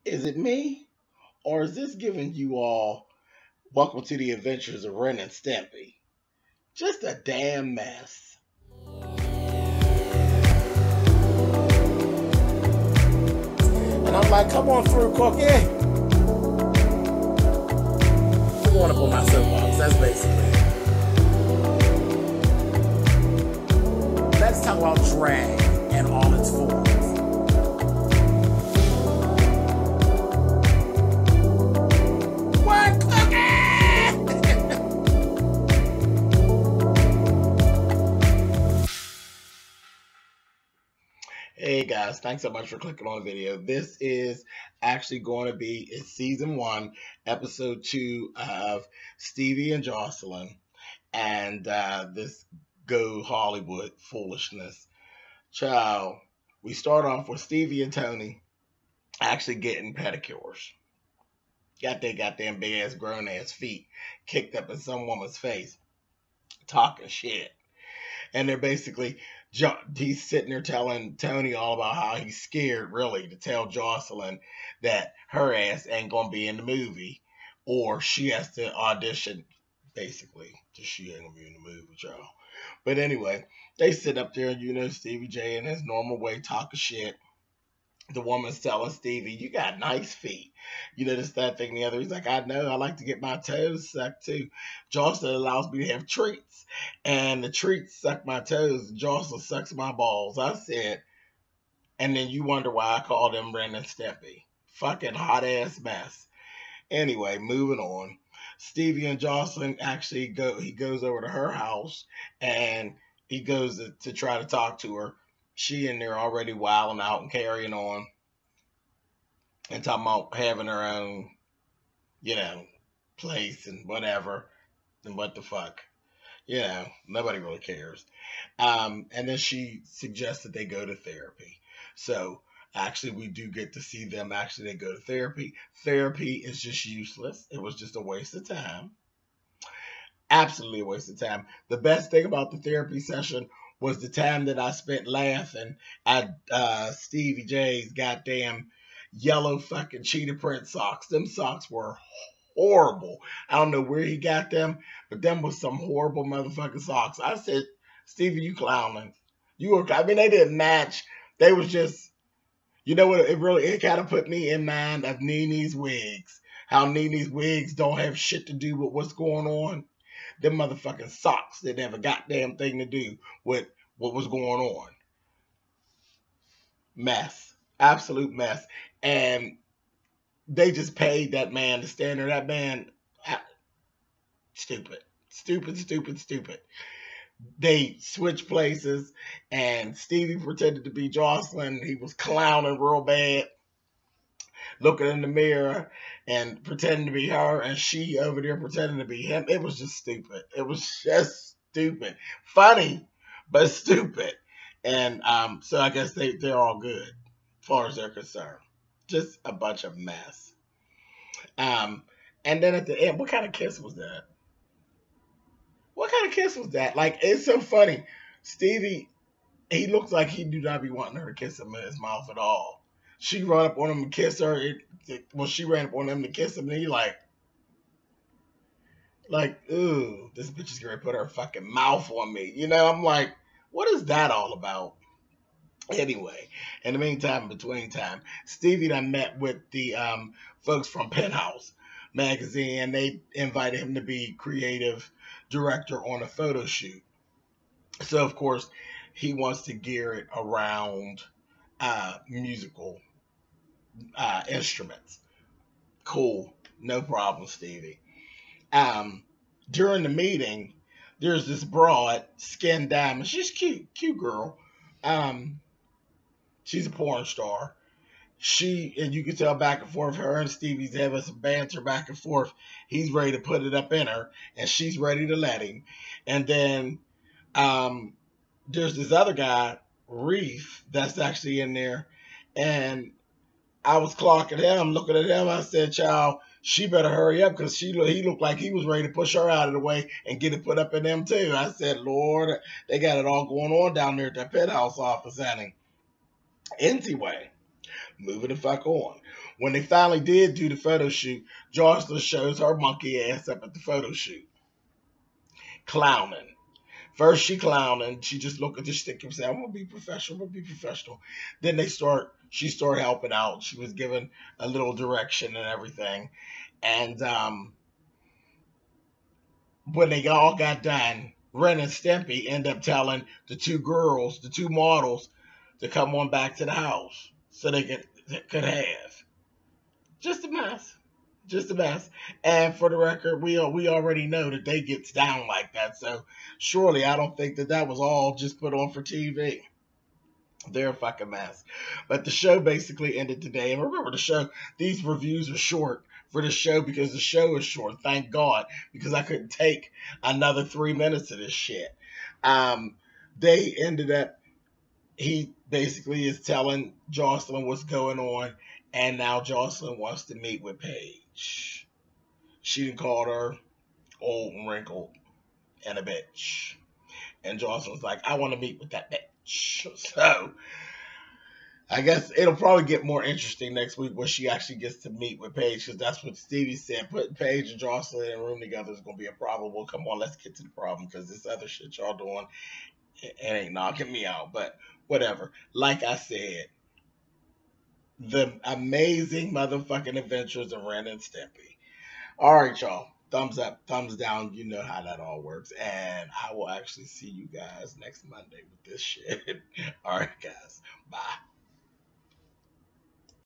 Is it me? Or is this giving you all Welcome to the Adventures of Ren and Stimpy? Just a damn mess. And I'm like, come on through, Cookie. Come on up on my soapbox. That's basically it. Let's talk about drag in all its forms. What, Cookie? Hey guys, thanks so much for clicking on the video. This is actually going to be season 1, episode 2 of Stevie and Jocelyn and this Go Hollywood foolishness. Child, we start off with Stevie and Tony actually getting pedicures. Got their goddamn big ass grown ass feet kicked up in some woman's face, talking shit. And they're basically, he's sitting there telling Tony all about how he's scared, really, to tell Jocelyn that her ass ain't going to be in the movie, or she has to audition, basically, because she ain't going to be in the movie, y'all. But anyway, they sit up there, and Stevie J in his normal way talking shit. The woman's telling Stevie, you got nice feet. This, that, thing, the other. He's like, I know. I like to get my toes sucked, too. Jocelyn allows me to have treats. And the treats suck my toes. Jocelyn sucks my balls. I said, and then you wonder why I called him Ren and Stimpy. Fucking hot-ass mess. Anyway, moving on. Stevie and Jocelyn actually he goes over to her house, and he goes to try to talk to her. She in there already wilding out and carrying on and talking about having her own, place and whatever. And what the fuck. Nobody really cares. And then she suggests that they go to therapy. So actually we do get to see them they go to therapy. Therapy is just useless. It was just a waste of time. Absolutely a waste of time. The best thing about the therapy session was the time that I spent laughing at Stevie J's goddamn yellow fucking cheetah print socks. Them socks were horrible. I don't know where he got them, but them was some horrible motherfucking socks. I said, Stevie, you clowning. They didn't match. They was just, you know what, it kind of put me in mind of Nene's wigs. How Nene's wigs don't have shit to do with what's going on. Them motherfucking socks didn't have a goddamn thing to do with what was going on. Mess. Absolute mess. And they just paid that man to stand there. That man, stupid. Stupid. They switched places, and Stevie pretended to be Jocelyn. He was clowning real bad, looking in the mirror and pretending to be her, and she over there pretending to be him. It was just stupid. It was just stupid. Funny, but stupid. And so I guess they're all good as far as they're concerned. Just a bunch of mess. And then at the end, what kind of kiss was that? What kind of kiss was that? Like, it's so funny. Stevie, he looks like he do not be wanting her to kiss him in his mouth at all. She run up on him and kiss her. She ran up on him to kiss him, and he like, ooh, this bitch is gonna put her fucking mouth on me. I'm like, what is that all about? Anyway, in the meantime, between time, Stevie done met with the folks from Penthouse magazine, and they invited him to be creative director on a photo shoot. So, of course, he wants to gear it around musical instruments. Cool. No problem, Stevie. During the meeting, there's this broad, Skin Diamond. She's cute girl. She's a porn star. And you can tell back and forth, her and Stevie's having some banter back and forth. He's ready to put it up in her, and she's ready to let him. And then there's this other guy, Reef, that's actually in there. And I was clocking him, looking at him. I said, child, she better hurry up, because he looked like he was ready to push her out of the way and get it put up in them too. I said, Lord, they got it all going on down there at that Penthouse office, honey. Anyway, Moving the fuck on. When they finally did do the photo shoot, Jocelyn shows her monkey ass up at the photo shoot, clowning. First she clowning, she just look at the stick and say, I'm gonna be professional, I'm gonna be professional. Then she started helping out. She was given a little direction and everything. And when they all got done, Ren and Stimpy end up telling the two girls, the two models, to come on back to the house so they could have. Just a mess. Just a mess. And for the record, we already know that they gets down like that. So surely I don't think that was all just put on for TV. They're a fucking mess. But the show basically ended today. And remember, these reviews are short for the show because the show is short. Thank God, because I couldn't take another 3 minutes of this shit. They ended up, he basically is telling Jocelyn what's going on. And now Jocelyn wants to meet with Paige. She done called her old and wrinkled and a bitch. And Jocelyn's like, I want to meet with that bitch. So I guess it'll probably get more interesting next week when she actually gets to meet with Paige, because that's what Stevie said. Putting Paige and Jocelyn in a room together is going to be a problem. Well, come on, let's get to the problem, because this other shit y'all doing, it ain't knocking me out. But whatever. Like I said, the amazing motherfucking adventures of Ren and Stimpy. All right, y'all. Thumbs up, thumbs down. You know how that all works. And I will actually see you guys next Monday with this shit. All right, guys. Bye.